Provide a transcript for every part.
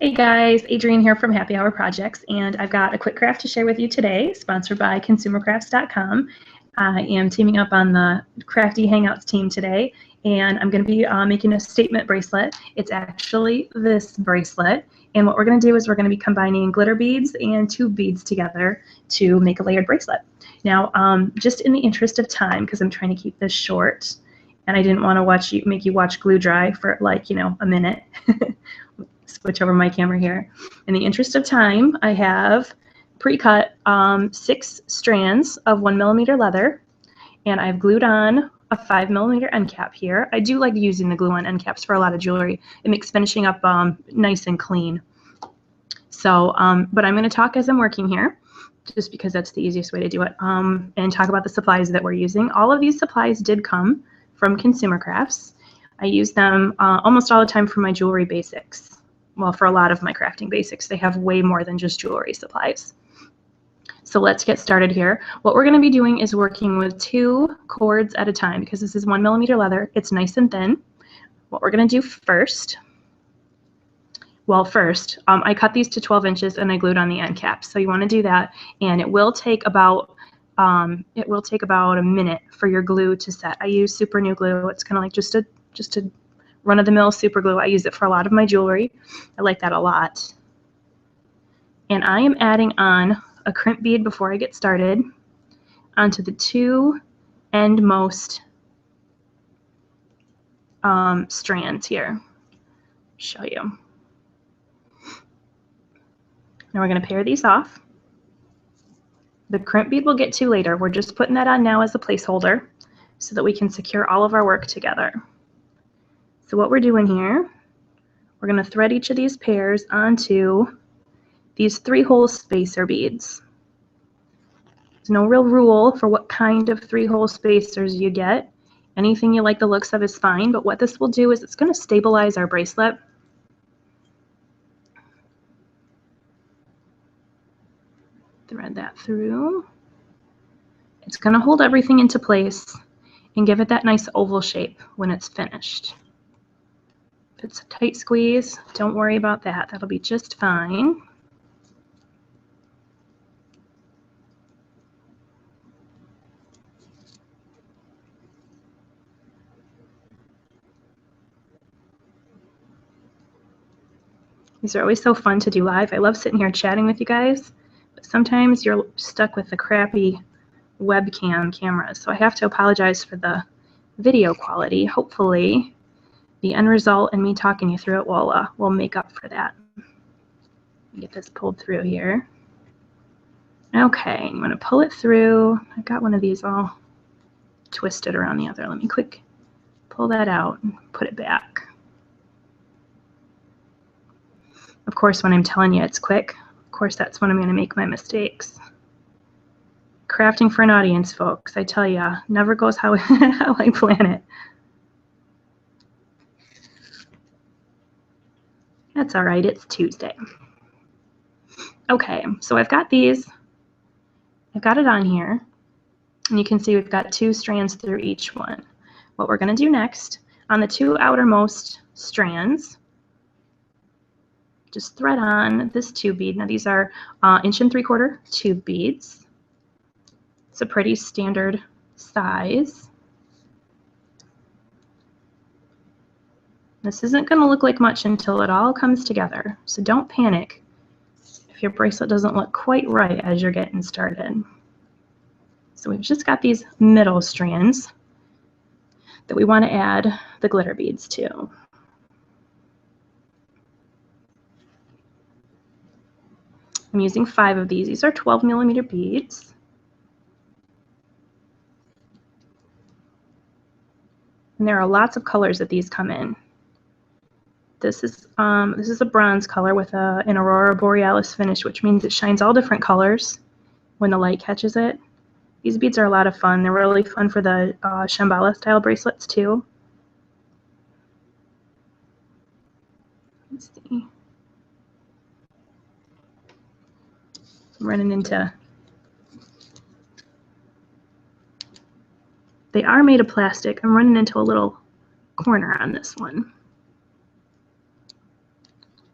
Hey guys, Adrienne here from Happy Hour Projects, and I've got a quick craft to share with you today, sponsored by consumercrafts.com. I am teaming up on the Crafty Hangouts team today, and I'm going to be making a statement bracelet. It's actually this bracelet, and what we're going to do is we're going to be combining glitter beads and tube beads together to make a layered bracelet. Now, just in the interest of time, because I'm trying to keep this short, and I didn't want to make you watch glue dry for like, a minute. Switch over my camera here. In the interest of time, I have pre-cut 6 strands of 1mm leather, and I've glued on a 5mm end cap here. I do like using the glue on end caps for a lot of jewelry. It makes finishing up nice and clean. So, but I'm going to talk as I'm working here, just because that's the easiest way to do it, and talk about the supplies that we're using. All of these supplies did come from Consumer Crafts. I use them almost all the time for my jewelry basics. Well, for a lot of my crafting basics, they have way more than just jewelry supplies. So let's get started here. What we're going to be doing is working with 2 cords at a time, because this is 1mm leather. It's nice and thin. What we're going to do first, I cut these to 12 inches and I glued on the end caps. So you want to do that, and it will take about a minute for your glue to set. I use super new glue. It's kind of like just a run-of-the-mill super glue. I use it for a lot of my jewelry. I like that a lot. And I am adding on a crimp bead before I get started onto the 2 endmost strands here. Show you. Now we're going to pair these off. The crimp bead we'll get to later. We're just putting that on now as a placeholder so that we can secure all of our work together. So what we're doing here, we're going to thread each of these pairs onto these 3-hole spacer beads. There's no real rule for what kind of 3-hole spacers you get. Anything you like the looks of is fine, but what this will do is it's going to stabilize our bracelet. Thread that through. It's going to hold everything into place and give it that nice oval shape when it's finished. If it's a tight squeeze, don't worry about that. That'll be just fine. These are always so fun to do live. I love sitting here chatting with you guys, but sometimes you're stuck with the crappy webcam cameras, so I have to apologize for the video quality. Hopefully the end result and me talking you through it will make up for that. Get this pulled through here. Okay, I'm going to pull it through. I've got one of these all twisted around the other. Let me quick pull that out and put it back. Of course, when I'm telling you it's quick, of course that's when I'm going to make my mistakes. Crafting for an audience, folks. I tell ya, never goes how I plan it. That's all right, it's Tuesday. Okay, so I've got it on here, and you can see we've got 2 strands through each one. What we're going to do next, on the 2 outermost strands, just thread on this tube bead. Now these are 1 3/4 tube beads. It's a pretty standard size. This isn't going to look like much until it all comes together, so don't panic if your bracelet doesn't look quite right as you're getting started. So we've just got these middle strands that we want to add the glitter beads to. I'm using 5 of these. These are 12mm beads. And there are lots of colors that these come in. This is a bronze color with an Aurora Borealis finish, which means it shines all different colors when the light catches it. These beads are a lot of fun. They're really fun for the Shambhala style bracelets too. Let's see. I'm running into. They are made of plastic. I'm running into a little corner on this one.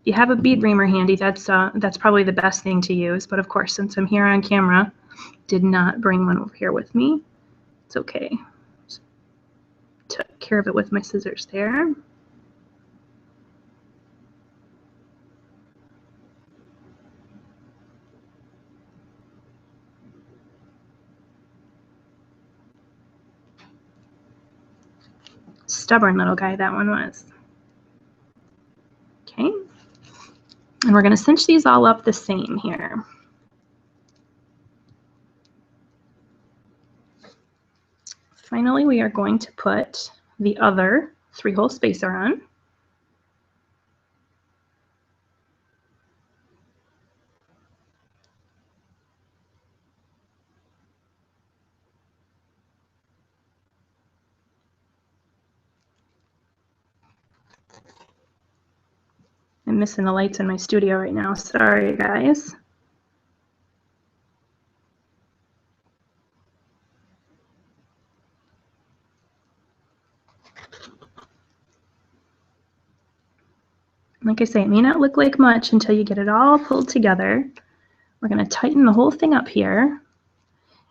you have a bead reamer handy, that's probably the best thing to use. But of course, since I'm here on camera, did not bring one over here with me. It's okay. Just took care of it with my scissors there. Stubborn little guy that one was. Okay. And we're going to cinch these all up the same here. Finally, we are going to put the other 3-hole spacer on. I'm missing the lights in my studio right now. Sorry, guys. Like I say, it may not look like much until you get it all pulled together. We're going to tighten the whole thing up here.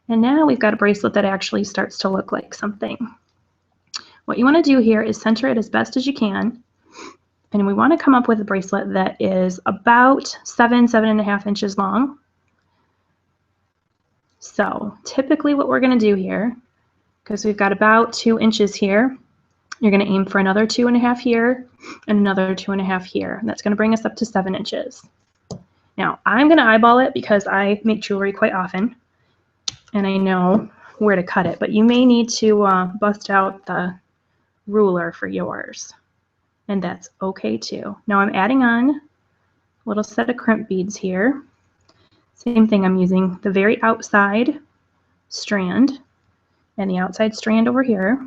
And now we've got a bracelet that actually starts to look like something. What you want to do here is center it as best as you can. And we want to come up with a bracelet that is about 7.5 inches long. So typically what we're going to do here, because we've got about 2 inches here, you're going to aim for another 2.5 here and another 2.5 here. And that's going to bring us up to 7 inches. Now I'm going to eyeball it because I make jewelry quite often and I know where to cut it, but you may need to bust out the ruler for yours. And that's okay too. Now I'm adding on a little set of crimp beads here. Same thing, I'm using the very outside strand and the outside strand over here.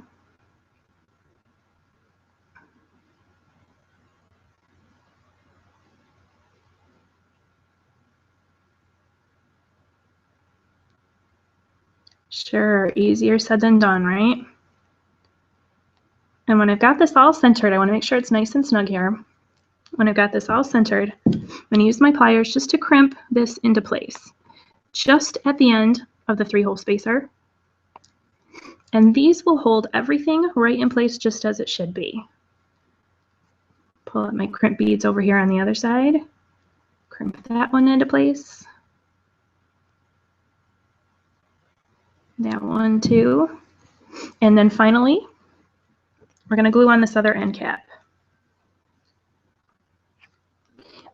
Sure, easier said than done, right? And when I've got this all centered, I want to make sure it's nice and snug here. When I've got this all centered, I'm going to use my pliers just to crimp this into place, just at the end of the 3-hole spacer. And these will hold everything right in place just as it should be. Pull out my crimp beads over here on the other side, crimp that one into place. That one too. And then finally, we're going to glue on this other end cap.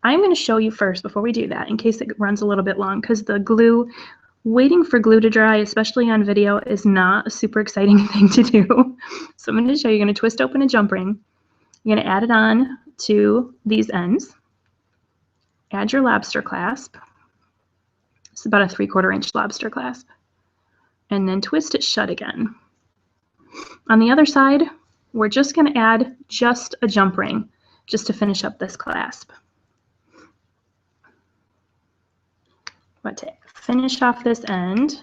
I'm going to show you first before we do that, in case it runs a little bit long, because the glue, waiting for glue to dry, especially on video, is not a super exciting thing to do. So I'm going to show you, you're going to twist open a jump ring. You're going to add it on to these ends. Add your lobster clasp. It's about a 3/4 inch lobster clasp. And then twist it shut again. On the other side, we're just going to add just a jump ring just to finish up this clasp. But to finish off this end,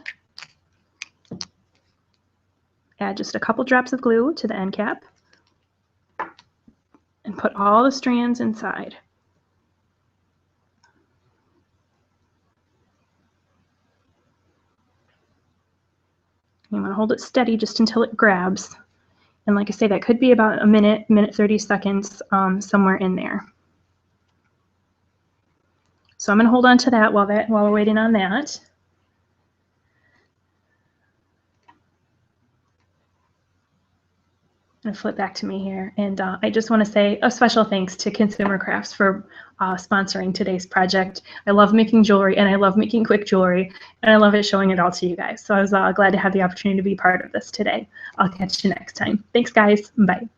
add just a couple drops of glue to the end cap and put all the strands inside. You want to hold it steady just until it grabs. And like I say, that could be about a minute, 30 seconds, somewhere in there. So I'm going to hold on to that while we're waiting on that. And flip back to me here. And I just want to say a special thanks to Consumer Crafts for sponsoring today's project. I love making jewelry and I love making quick jewelry and I love it showing it all to you guys. So I was glad to have the opportunity to be part of this today. I'll catch you next time. Thanks guys. Bye.